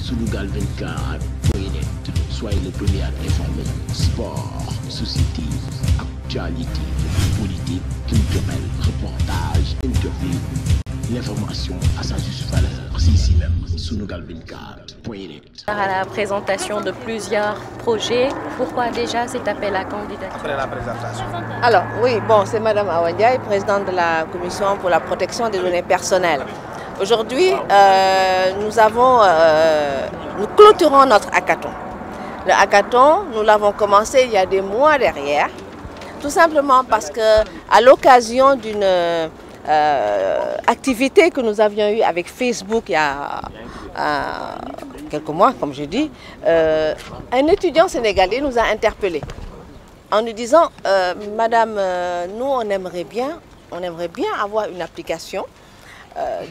Sunugal24.net. Soyez le premier à informer. Sport, société, actualité, politique, culturelle, reportage, interview. L'information à sa juste valeur, c'est ici même, Sunugal24.net. À la présentation de plusieurs projets, pourquoi déjà cet appel à candidature? Après la présentation. Alors oui, bon, c'est Madame Awandiaï, présidente de la Commission pour la protection des données personnelles. Aujourd'hui, nous clôturons notre hackathon. Le hackathon, nous l'avons commencé il y a des mois derrière, tout simplement parce que à l'occasion d'une activité que nous avions eue avec Facebook il y a quelques mois, comme je dis, un étudiant sénégalais nous a interpellés en nous disant Madame, nous on aimerait bien avoir une application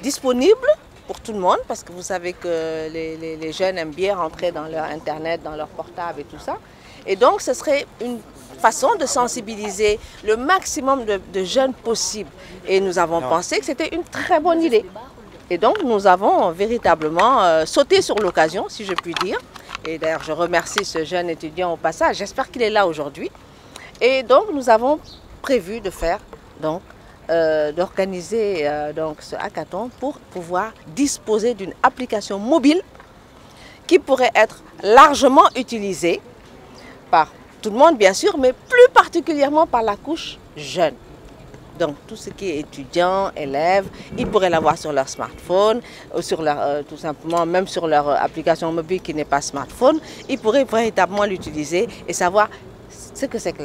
disponible pour tout le monde, parce que vous savez que les jeunes aiment bien rentrer dans leur internet, dans leur portable et tout ça. Et donc ce serait une façon de sensibiliser le maximum de jeunes possible. Et nous avons pensé que c'était une très bonne idée. Et donc nous avons véritablement sauté sur l'occasion, si je puis dire. Et d'ailleurs je remercie ce jeune étudiant au passage, j'espère qu'il est là aujourd'hui. Et donc nous avons prévu de faire d'organiser ce hackathon pour pouvoir disposer d'une application mobile qui pourrait être largement utilisée par tout le monde bien sûr, mais plus particulièrement par la couche jeune. Donc tout ce qui est étudiants, élèves, ils pourraient l'avoir sur leur smartphone, sur leur, tout simplement même sur leur application mobile qui n'est pas smartphone, ils pourraient véritablement l'utiliser et savoir ce que c'est que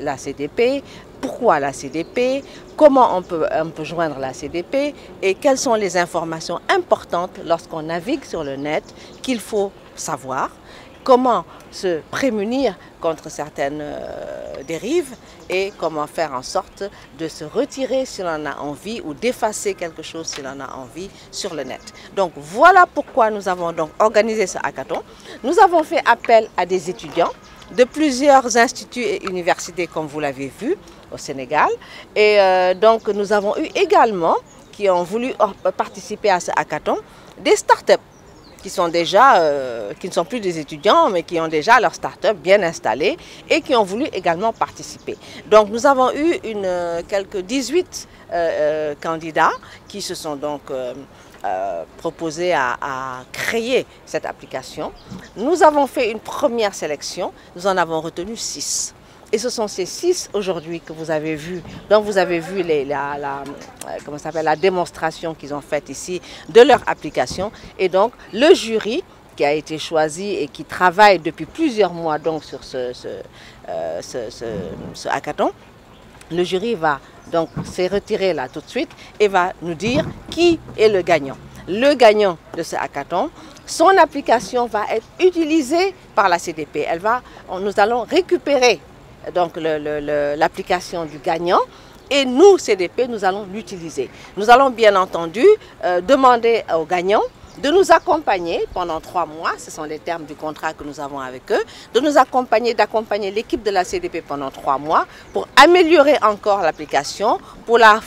la CDP, pourquoi la CDP, comment on peut joindre la CDP et quelles sont les informations importantes lorsqu'on navigue sur le net qu'il faut savoir, comment se prémunir contre certaines dérives et comment faire en sorte de se retirer si l'on a envie ou d'effacer quelque chose si l'on a envie sur le net. Donc voilà pourquoi nous avons donc organisé ce hackathon. Nous avons fait appel à des étudiants de plusieurs instituts et universités, comme vous l'avez vu, au Sénégal. Et donc, nous avons eu également, qui ont voulu participer à ce hackathon, des startups qui sont déjà, qui ne sont plus des étudiants, mais qui ont déjà leur start-up bien installée et qui ont voulu également participer. Donc, nous avons eu quelques 18 candidats qui se sont donc proposé à créer cette application. Nous avons fait une première sélection, nous en avons retenu 6. Et ce sont ces 6 aujourd'hui que vous avez vus, donc vous avez vu la démonstration qu'ils ont faite ici de leur application. Et donc le jury qui a été choisi et qui travaille depuis plusieurs mois donc sur ce hackathon, le jury va donc se retirer là tout de suite et va nous dire qui est le gagnant. Le gagnant de ce hackathon, son application va être utilisée par la CDP. Nous allons récupérer donc l'application du gagnant et nous, CDP, nous allons l'utiliser. Nous allons bien entendu demander aux gagnants de nous accompagner pendant 3 mois, ce sont les termes du contrat que nous avons avec eux, de nous accompagner, d'accompagner l'équipe de la CDP pendant 3 mois pour améliorer encore l'application, pour la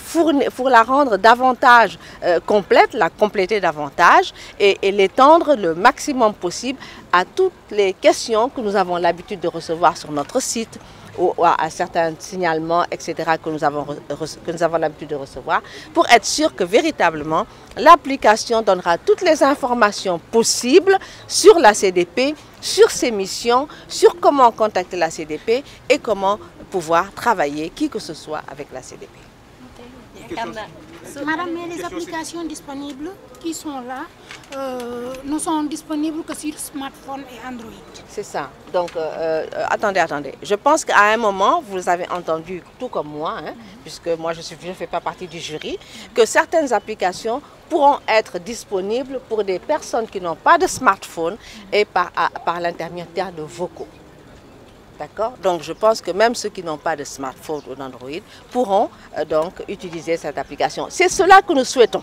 rendre davantage complète, la compléter davantage et l'étendre le maximum possible à toutes les questions que nous avons l'habitude de recevoir sur notre site, ou à certains signalements, etc., que nous avons l'habitude de recevoir, pour être sûr que véritablement l'application donnera toutes les informations possibles sur la CDP, sur ses missions, sur comment contacter la CDP et comment pouvoir travailler qui que ce soit avec la CDP. Madame, mais les applications disponibles qui sont là ne sont disponibles que sur smartphone et Android. C'est ça. Donc, attendez. Je pense qu'à un moment, vous avez entendu, tout comme moi, puisque moi je ne fais pas partie du jury, que certaines applications pourront être disponibles pour des personnes qui n'ont pas de smartphone et par l'intermédiaire de vocaux. D'accord? Donc je pense que même ceux qui n'ont pas de smartphone ou d'Android pourront donc utiliser cette application. C'est cela que nous souhaitons.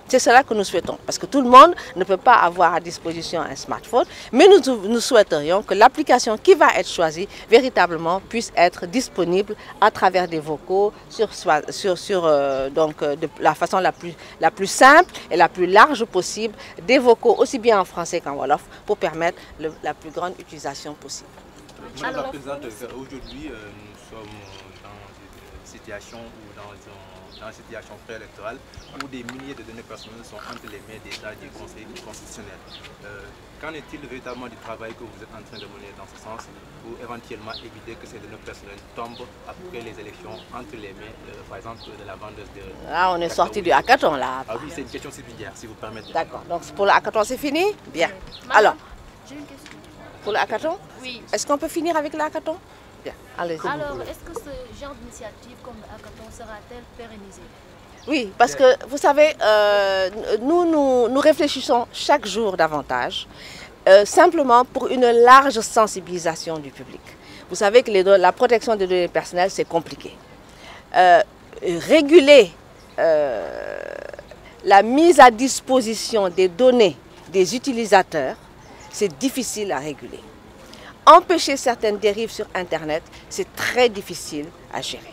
C'est cela que nous souhaitons, parce que tout le monde ne peut pas avoir à disposition un smartphone, mais nous souhaiterions que l'application qui va être choisie véritablement puisse être disponible à travers des vocaux de la façon la plus simple et la plus large possible, des vocaux aussi bien en français qu'en wolof, pour permettre la plus grande utilisation possible. Madame la Présidente, aujourd'hui nous sommes dans une situation dans une situation préélectorale où des milliers de données personnelles sont entre les mains déjà du Conseil constitutionnel. Qu'en est-il véritablement du travail que vous êtes en train de mener dans ce sens pour éventuellement éviter que ces données personnelles tombent après les élections entre les mains, par exemple, de la vendeuse de... Là, on est sorti du hackathon, là. Ah oui, c'est une question subsidiaire, si vous permettez. D'accord. Donc, pour le hackathon, c'est fini? Bien. Alors, j'ai une question. Pour le hackathon? Oui. Est-ce qu'on peut finir avec le hackathon? Bien. Allez. Alors, est-ce que ce genre d'initiative comme le hackathon sera-t-elle pérennisée? Oui, parce que vous savez, nous réfléchissons chaque jour davantage, simplement pour une large sensibilisation du public. Vous savez que la protection des données personnelles, c'est compliqué. Réguler la mise à disposition des données des utilisateurs, c'est difficile à réguler. Empêcher certaines dérives sur Internet, c'est très difficile à gérer.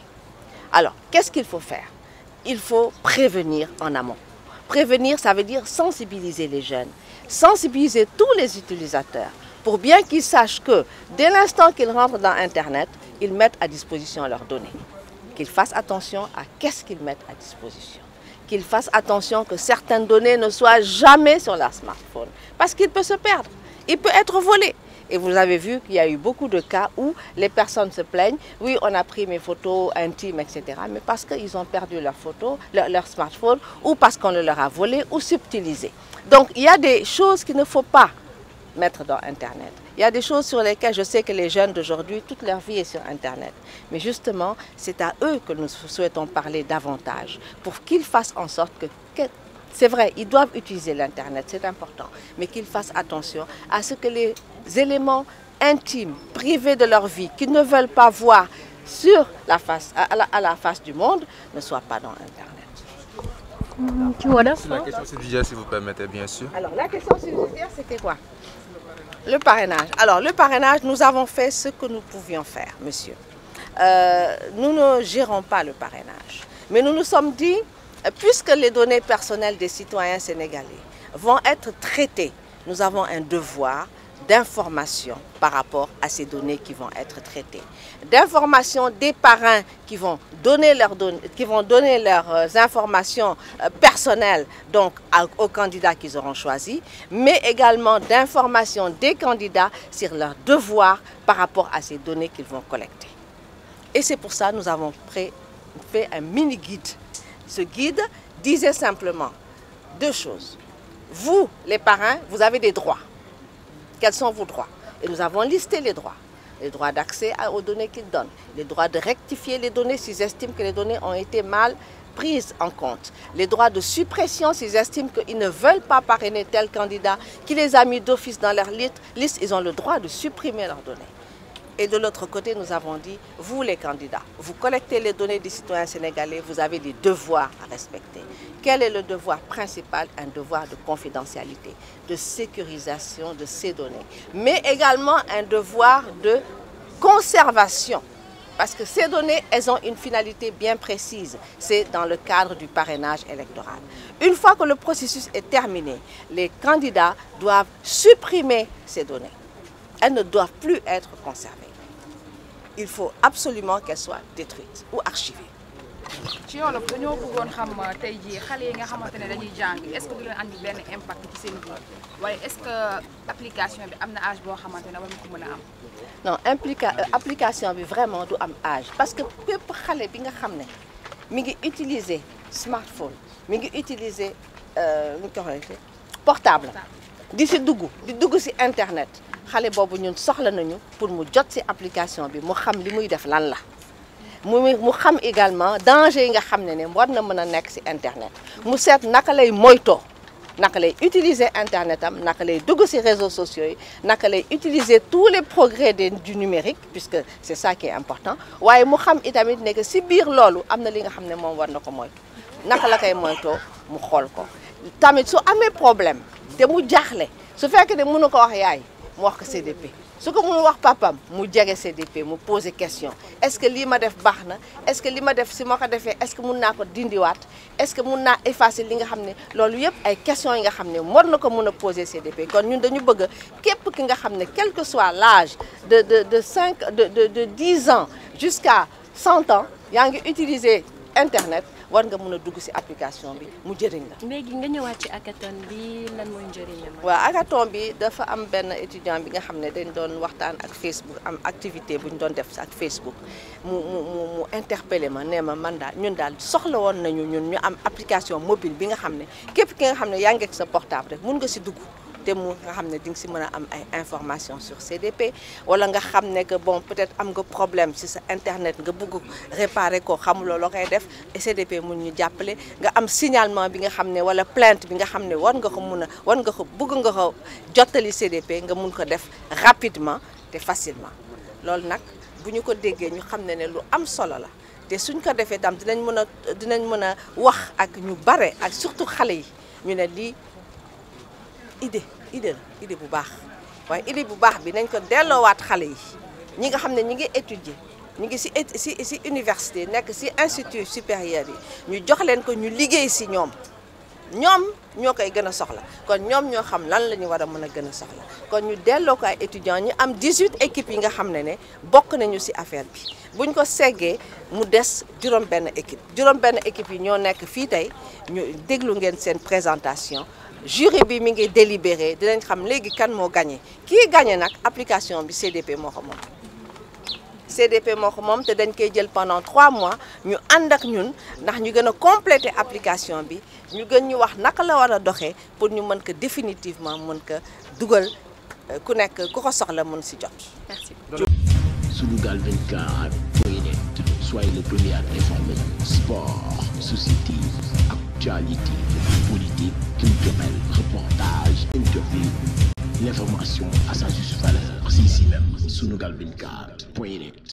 Alors, qu'est-ce qu'il faut faire? Il faut prévenir en amont. Prévenir, ça veut dire sensibiliser les jeunes, sensibiliser tous les utilisateurs pour bien qu'ils sachent que dès l'instant qu'ils rentrent dans Internet, ils mettent à disposition leurs données. Qu'ils fassent attention à qu'est-ce qu'ils mettent à disposition. Qu'ils fassent attention que certaines données ne soient jamais sur leur smartphone parce qu'il peut se perdre, il peut être volé. Et vous avez vu qu'il y a eu beaucoup de cas où les personnes se plaignent. Oui, on a pris mes photos intimes, etc. Mais parce qu'ils ont perdu leurs photos, leur smartphone, ou parce qu'on le leur a volé ou subtilisé. Donc, il y a des choses qu'il ne faut pas mettre dans Internet. Il y a des choses sur lesquelles je sais que les jeunes d'aujourd'hui, toute leur vie est sur Internet. Mais justement, c'est à eux que nous souhaitons parler davantage pour qu'ils fassent en sorte que c'est vrai, ils doivent utiliser l'Internet, c'est important, mais qu'ils fassent attention à ce que les éléments intimes, privés de leur vie, qu'ils ne veulent pas voir sur la face, à la face du monde, ne soient pas dans Internet. Tu vois la question subsidiaire, si vous permettez, bien sûr. Alors, la question subsidiaire, c'était quoi? Le parrainage. Alors, le parrainage, nous avons fait ce que nous pouvions faire, monsieur. Nous ne gérons pas le parrainage, mais nous nous sommes dit, puisque les données personnelles des citoyens sénégalais vont être traitées, nous avons un devoir d'information par rapport à ces données qui vont être traitées. D'information des parrains qui vont donner leurs informations personnelles donc, aux candidats qu'ils auront choisis, mais également d'information des candidats sur leurs devoirs par rapport à ces données qu'ils vont collecter. Et c'est pour ça que nous avons fait un mini-guide. Ce guide disait simplement deux choses. Vous, les parrains, vous avez des droits. Quels sont vos droits? Et nous avons listé les droits. Les droits d'accès aux données qu'ils donnent. Les droits de rectifier les données s'ils estiment que les données ont été mal prises en compte. Les droits de suppression s'ils estiment qu'ils ne veulent pas parrainer tel candidat qui les a mis d'office dans leur liste. Ils ont le droit de supprimer leurs données. Et de l'autre côté, nous avons dit, vous les candidats, vous collectez les données des citoyens sénégalais, vous avez des devoirs à respecter. Quel est le devoir principal? Un devoir de confidentialité, de sécurisation de ces données, mais également un devoir de conservation. Parce que ces données, elles ont une finalité bien précise. C'est dans le cadre du parrainage électoral. Une fois que le processus est terminé, les candidats doivent supprimer ces données. Elles ne doivent plus être conservées. Il faut absolument qu'elles soient détruites ou archivées. ci wolof dañoo bëggoon xam tey jii xale yi nga xamante ne dañuy jàng est-ce que du leen andi benn impact ci seen vie waaye est-ce que application bi am na âge boo xamante ne war nga ko mën a am. Non, application bi vraiment du am âge parce que bépp xale bi nga xam ne mi ngi utiliser smartphone mi ngi utiliser portable di dugg si internet xale boobu ñun soxla nañu pour mu jot si application bi mu xam li muy def lan la. mu xam également danger yi nga xam ne war na mën a nekk ci internet mu seet naka lay moytoo naka lay utiliser internet am naka lay dugg ci réseaux sociaux yi naka lay utiliser tous les progrès du numérique puisque c'est ça qui est important waaye mu xam itamit ne que ci biir loolu am na li nga xam ne moom war na ko moytu naka la koy moytoo mu xool ko tamit su amee problème te mu jaaxle su fekkee ne mënu ko wax yaay mu wax ko CDP su ko mënu wax papam mu jege CDP mu poser question est-ce que lii ma def baax na est-ce que li ma def si ma ko defee est-ce que mun naa ko dindiwaat est-ce que mun naa effacer li nga xam ne loolu yëpp ay questions yi nga xam ne war na ko mun a poser CDP kon ñun dañu bëgg képp ki nga xam ne quel que soit l'âge de 10 ans jusqu'à 100 ans yaa ngi utiliser internet war nga mun a dugg ci application bi mu jëriñ la. léegi nga ñëwaat ci hackathon bi lan mooy njëriñam. waaw hackathon bi dafa am benn étudiant bi nga xam ne dañ doon waxtaan ak Facebook am activité bu ñu doon def ak Facebook mu interpellé ma nee ma man daal ñun daal soxla woon nañu ñun ñu am application mobile bi nga xam ne képp ki nga xam ne yaa ngi ak sa portable rek mun nga ci dugg. te mu nga xam ne di nga si mën a am ay informations sur CDP wala nga xam ne que bon peut-être am nga problème si sa internet nga bëgg réparer ko xamuloo loo koy def et CDP mun ñu jàppale nga am signalement bi nga xam ne wala plainte bi nga xam ne war nga ko bëgg nga ko jottali CDP nga mun ko def rapidement te facilement loolu nag bu ñu ko déggee ñu xam ne lu am solo la te suñ ko defee tam dinañ mën a wax ak ñu bare ak surtout xale yi ñu ne lii idée bu baax waaye idée bu baax bi nañ ko delloowaat xale yi ñi nga xam ne ñi ngi étudier ñu ngi ci université nekk ci institut supérieur yi ñu jox leen ko ñu liggéey ci ñoom ñoo koy gën a soxla kon ñoom ñoo xam lan la ñu war a mën a gën a soxla kon ñu delloo ko ay étudiants ñu am 18 équipes yi nga xam ne bokk nañu ci affaire bi buñ ko seggee mu des juróom-benn équipe yi ñoo nekk fii tey ñu déglu ngeen seen présentation jury bi mi ngi délibéré dinañ xam léegi kan moo gagné kii gagné nag application bi CDP moo ko moom te dañ koy jël pendant 3 mois ñu ànd ak ñun ndax ñu gën a compléter application bi ñu gën ñu wax naka la war a doxee pour ñu mën ko définitivement mën ko dugal ku nekk ku ko soxla mën si jot. Merci. Sunugal24.net, soyez le premier à informer. Sport, société, actualité, politique, culturelle, reportage, interview. L'information à sa juste valeur, c'est ici même, Sunugal24.net.